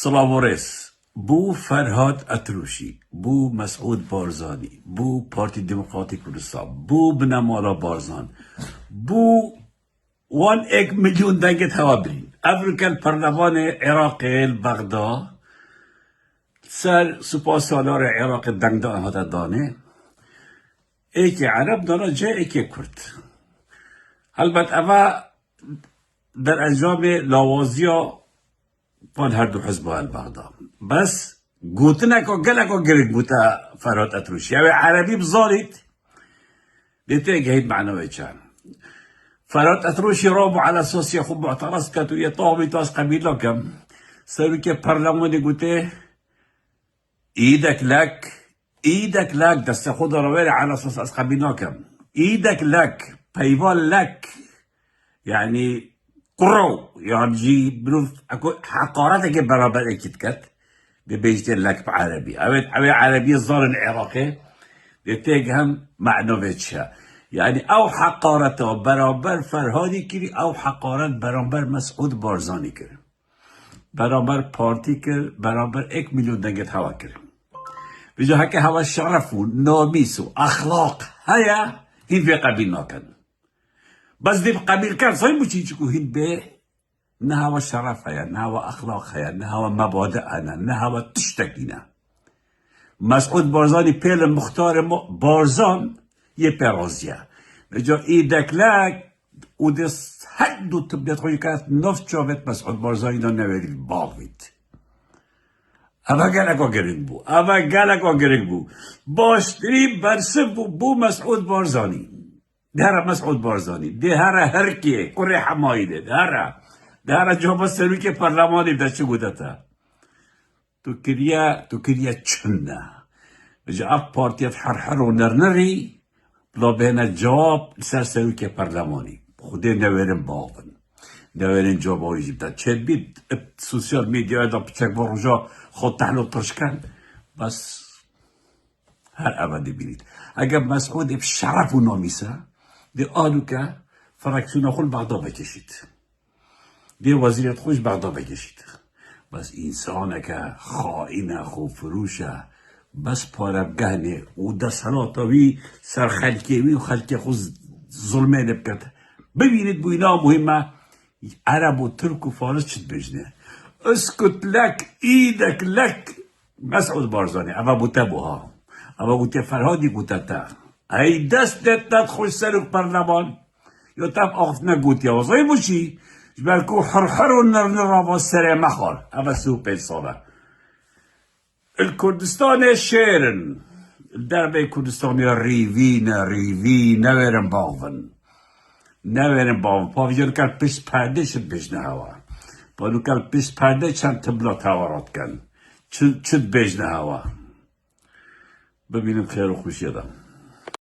سلاورس بو فرهاد اتروشی بو مسعود بارزانی بو پارتی دموکراتی کردستان بو بنمالا بارزان بو 1 میلیون دنگت هوا برین افریکن پرلمان عراق بغداد سر سپاس سالار عراق دنگ دا هاتا دانه ایک عرب دانا جا ایک کرد البته اما در انجام لاوازیا پان هر دو حزب البغداد بس گوتنکو گلکو گرگ بوتا فرهاد اتروشی او عربی بزارید دیتا گهید معنوی چند فرهاد اتروشی رابو على اساس خوب معترض کتو یه طاوی تاس قبیلا کم سروی که پرلمانی گوته ایدک لک دست خود رو ویره على اساس از قبیلا کم ایدک لک پیوال لک یعنی قرو يعني جي بنوف اكو حقارات که برابر اكيد كت ببيجتين لك بعربي اوي عربي الظاهر العراقي بتيجهم معنويتشا يعني او حقارته برابر فرهادي كري او حقارت برابر مسعود بارزاني كري برابر پارتی كر برابر 1 میلیون دنگت هوا كري بجا هكا هوا شرف و ناميس و اخلاق هيا هين في قبيل ناكن بس دي قبيل كان صحيح مشيشكو هين به نهوا شرف هيا نهوا اخلاق هيا نهوا مبادئ هنا نهوا تشتكينا مسعود بارزاني بيل مختار بارزان يه بيرازيا بجا ايدك لك و دس حدو تبديت خوي كانت نفت شوفت مسعود بارزاني دا نويري باغويت اما قالكو گرنگ بو باشتري برسب بو مسعود بارزاني دهره مسعود بارزانی دهره هرکیه کره حمایده دهره جواب سروی که پرلمانی ده چه بوده تا تو کریا چنه بجا اف پارتیت حرحر و نرنری بلا بینه جواب سر سروی که پرلمانی خوده نویرن باغن نویرن جواب هایی جیبتا چه بید سوسیال میدیا دا پچک بارجا خود تحلو ترشکن بس هر عبادی بینید اگر مسعود اف شرف و نامیسه دی آلو که فرکسیون خود بغداد بکشید دی وزیرت خوش بغداد بکشید بس انسانه که خائنه خو فروشه بس پاربگهنه و در سلاتاوی سر خلکیوی و خلکی خود ظلمه نبکت ببینید بو اینا مهمه عرب و ترک و فارس چید بجنه اسکت لک ایدک لک مسعود بارزانی اما بوته بوها اما بوته فرهادی بوته تا ای دستت ند خوش سر پرلمان یا تب آخت نگوت یا وضعی باشی جبالکو حرحر و نرنر و سر مخار اما سو 5 ساله الكردستان شیرن دربه کردستانی ریوی نویرن باغن پاویجان کل پیش پرده شد بجنه هوا پانو کل پیش پرده چند تبلات هوارات کن چود بجنه هوا ببینیم خیر و خوشی دم